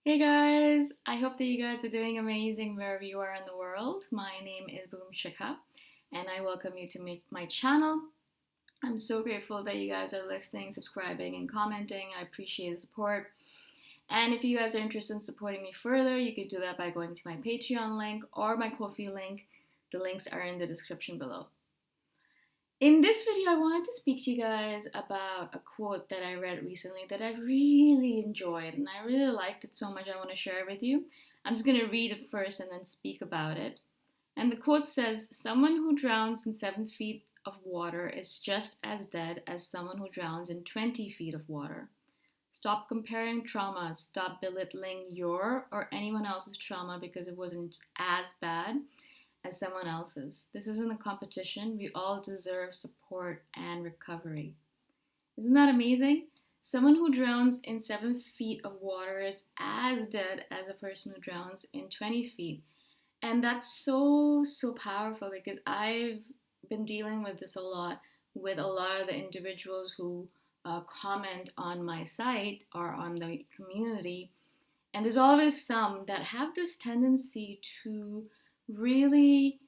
Hey guys, I hope that you guys are doing amazing wherever you are in the world. My name is Boom Shikha and I welcome you to my channel. I'm so grateful that you guys are listening, subscribing, and commenting. I appreciate the support. And if you guys are interested in supporting me further, you could do that by going to my Patreon link or my Ko-fi link. The links are in the description below. In this video, I wanted to speak to you guys about a quote that I read recently that I really enjoyed and I really liked it so much I want to share it with you. I'm just going to read it first and then speak about it. And the quote says, "Someone who drowns in 7 feet of water is just as dead as someone who drowns in 20 feet of water. Stop comparing traumas. Stop belittling your or anyone else's trauma because it wasn't as bad as someone else's. This isn't a competition. We all deserve support and recovery." Isn't that amazing? Someone who drowns in 7 feet of water is as dead as a person who drowns in 20 feet. And that's so powerful because I've been dealing with this a lot with a lot of the individuals who comment on my site or on the community. And there's always some that have this tendency to really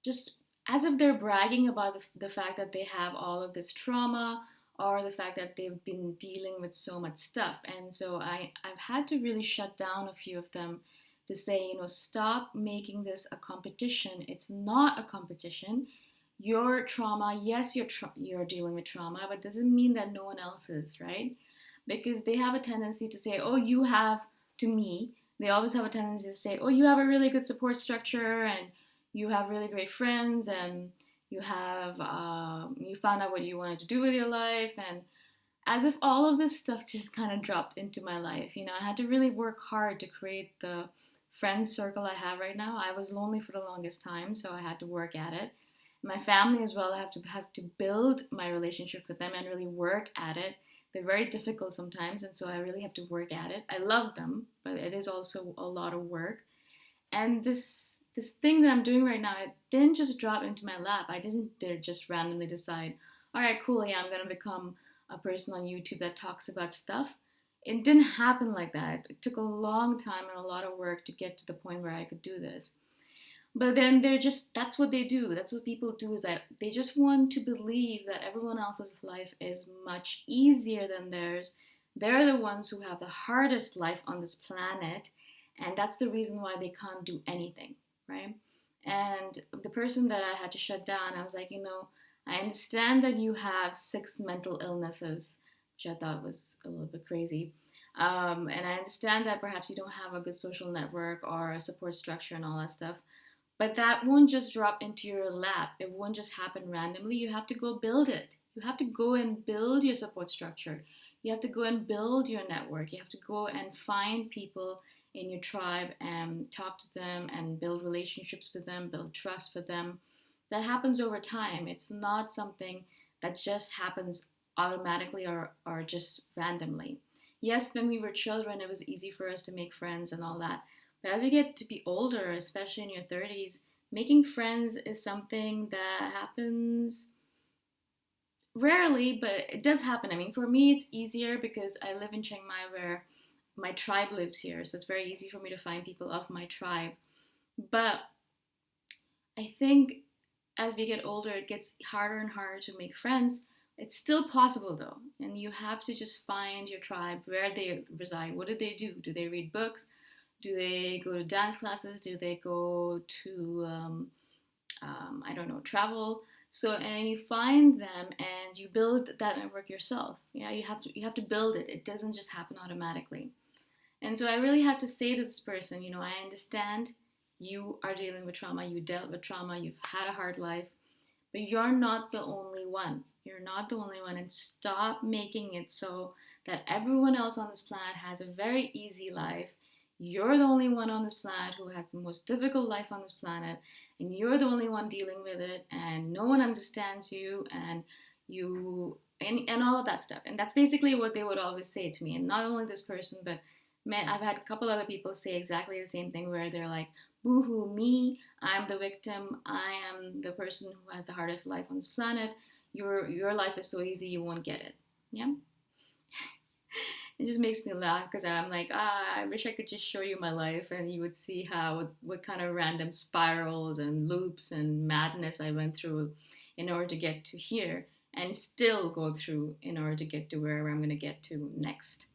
just as if they're bragging about the fact that they have all of this trauma or the fact that they've been dealing with so much stuff. And so I've had to really shut down a few of them to say, stop making this a competition. It's not a competition. Your trauma, yes, you're dealing with trauma, but doesn't mean that no one else is, right? Because they have a tendency to say, oh, you have, to me, they always have a tendency to say, oh, you have a really good support structure and you have really great friends and you have you found out what you wanted to do with your life, and as if all of this stuff just kind of dropped into my life. I had to really work hard to create the friend circle I have right now. I was lonely for the longest time, so I had to work at it. My family as well, I have to build my relationship with them and really work at it. They're very difficult sometimes, and so I really have to work at it. I love them, but it is also a lot of work. And this thing that I'm doing right now, it didn't just drop into my lap. I didn't just randomly decide, all right, cool, yeah, I'm gonna become a person on YouTube that talks about stuff. It didn't happen like that. It took a long time and a lot of work to get to the point where I could do this. But then that's what they do. That's what people do, is that they just want to believe that everyone else's life is much easier than theirs. They're the ones who have the hardest life on this planet, and that's the reason why they can't do anything, right? And the person that I had to shut down, I was like, I understand that you have 6 mental illnesses, which I thought was a little bit crazy. And I understand that perhaps you don't have a good social network or a support structure and all that stuff. But that won't just drop into your lap. It won't just happen randomly. You have to go build it. You have to go and build your support structure. You have to go and build your network. You have to go and find people in your tribe and talk to them and build relationships with them, build trust with them. That happens over time. It's not something that just happens automatically or just randomly. Yes, when we were children, it was easy for us to make friends and all that. But as you get to be older, especially in your 30s, making friends is something that happens rarely, but it does happen. I mean, for me, it's easier because I live in Chiang Mai where my tribe lives here. So it's very easy for me to find people of my tribe. But I think as we get older, it gets harder and harder to make friends. It's still possible though. And you have to just find your tribe, where they reside. What do they do? Do they read books? Do they go to dance classes? Do they go to, I don't know, travel? So, and you find them and you build that network yourself. Yeah, you have to build it. It doesn't just happen automatically. And so I really had to say to this person, I understand you are dealing with trauma. You dealt with trauma. You've had a hard life, but you're not the only one. You're not the only one, and stop making it so that everyone else on this planet has a very easy life. You're the only one on this planet who has the most difficult life on this planet, and you're the only one dealing with it, and no one understands you, and and all of that stuff. And that's basically what they would always say to me. And not only this person, but man, I've had a couple other people say exactly the same thing, where they're like, boo-hoo, me, I'm the victim, I am the person who has the hardest life on this planet. Your life is so easy, you won't get it. Yeah. it just makes me laugh because I'm like, I wish I could just show you my life and you would see how what kind of random spirals and loops and madness I went through in order to get to here and still go through in order to get to wherever I'm going to get to next.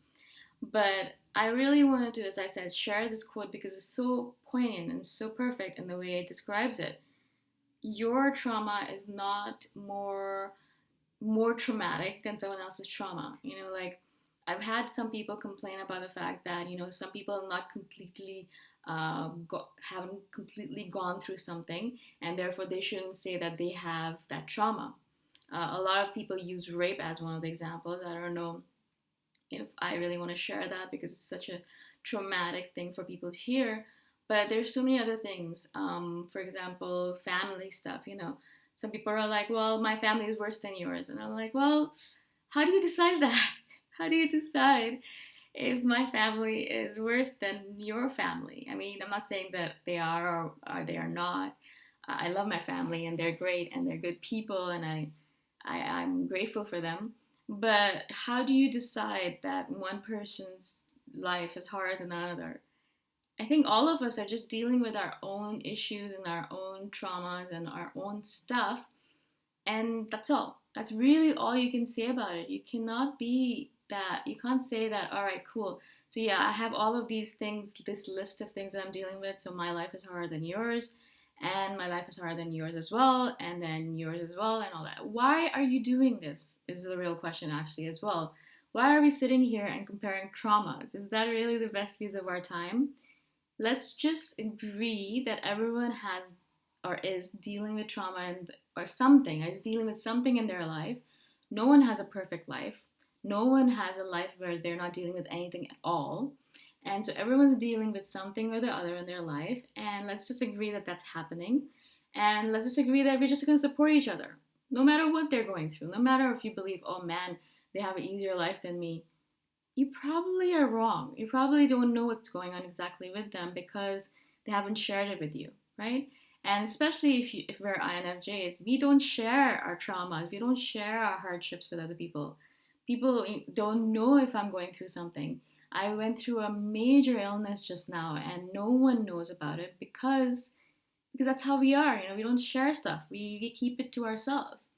But I really wanted to, as I said, share this quote because it's so poignant and so perfect in the way it describes it. Your trauma is not more traumatic than someone else's trauma. Like I've had some people complain about the fact that some people not completely haven't completely gone through something, and therefore they shouldn't say that they have that trauma. A lot of people use rape as one of the examples. I don't know if I really want to share that because it's such a traumatic thing for people to hear. But there's so many other things. For example, family stuff. Some people are like, well, my family is worse than yours. And I'm like, well, how do you decide that? How do you decide if my family is worse than your family? I mean, I'm not saying that they are or they are not. I love my family and they're great and they're good people and I'm grateful for them. But how do you decide that one person's life is harder than another? I think all of us are just dealing with our own issues and our own traumas and our own stuff. And that's all. That's really all you can say about it. You cannot be that. You can't say that, all right, cool. So, yeah, I have all of these things, this list of things that I'm dealing with. So, my life is harder than yours. And my life is harder than yours as well. And then yours as well. And all that. Why are you doing this? Is the real question, actually, as well. Why are we sitting here and comparing traumas? Is that really the best use of our time? Let's just agree that everyone has or is dealing with trauma or something, is dealing with something in their life. No one has a perfect life. No one has a life where they're not dealing with anything at all. And so everyone's dealing with something or the other in their life. And let's just agree that that's happening. And let's just agree that we're just going to support each other, no matter what they're going through. No matter if you believe, oh man, they have an easier life than me. You probably are wrong. You probably don't know what's going on exactly with them because they haven't shared it with you, right? And especially if we're INFJs, we don't share our traumas, we don't share our hardships with other people. People don't know if I'm going through something. I went through a major illness just now, and no one knows about it because that's how we are. We don't share stuff. We keep it to ourselves.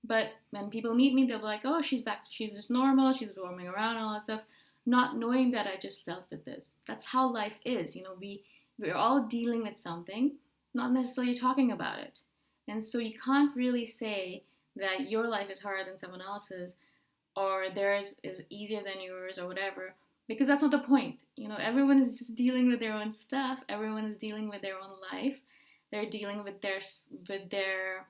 But when people meet me, they'll be like, oh, she's back. She's just normal. She's roaming around and all that stuff, not knowing that I just dealt with this. That's how life is. We're all dealing with something, not necessarily talking about it. And so you can't really say that your life is harder than someone else's or theirs is easier than yours or whatever, because that's not the point. Everyone is just dealing with their own stuff. Everyone is dealing with their own life. They're dealing with their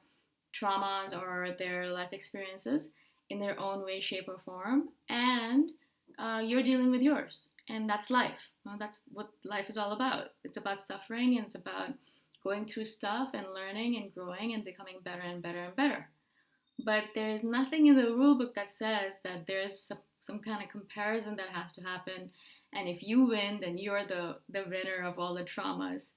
traumas or their life experiences in their own way, shape, or form, and you're dealing with yours, and that's life. That's what life is all about. It's about suffering, and it's about going through stuff and learning and growing and becoming better and better and better. But there's nothing in the rule book that says that there's some kind of comparison that has to happen, and if you win, then you're the winner of all the traumas.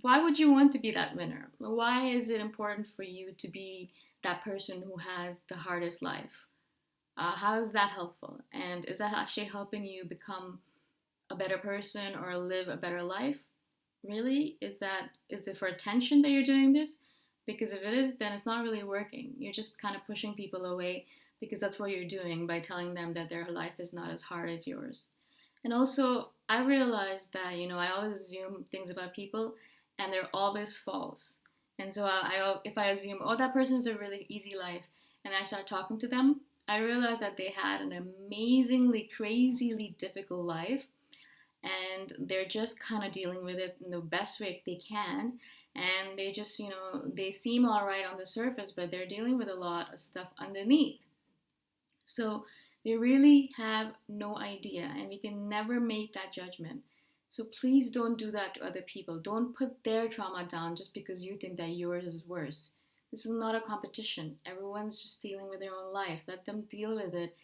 Why would you want to be that winner? Why is it important for you to be that person who has the hardest life? How is that helpful? And is that actually helping you become a better person or live a better life? Really? Is it for attention that you're doing this? Because if it is, then it's not really working. You're just kind of pushing people away because that's what you're doing by telling them that their life is not as hard as yours. And also, I realized that, I always assume things about people and they're always false. And so if I assume, oh, that person has a really easy life, and I start talking to them, I realize that they had an amazingly, crazily difficult life, and they're just kind of dealing with it in the best way they can. And they just, they seem all right on the surface, but they're dealing with a lot of stuff underneath. So they really have no idea, and we can never make that judgment. So please don't do that to other people. Don't put their trauma down just because you think that yours is worse. This is not a competition. Everyone's just dealing with their own life. Let them deal with it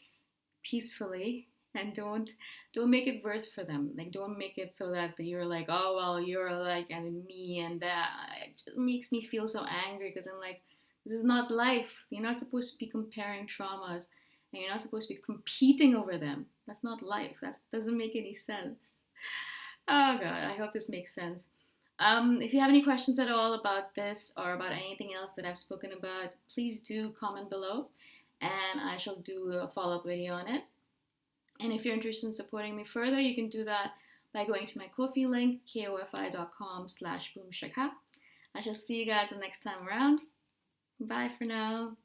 peacefully, and don't make it worse for them. Like, don't make it so that you're like, oh well, you're like and me and that. It just makes me feel so angry because I'm like, this is not life. You're not supposed to be comparing traumas and you're not supposed to be competing over them. That's not life. That doesn't make any sense. Oh God, I hope this makes sense. If you have any questions at all about this or about anything else that I've spoken about, please do comment below and I shall do a follow-up video on it. And if you're interested in supporting me further, you can do that by going to my Ko-fi link, kofi.com/boomshikha. I shall see you guys the next time around. Bye for now.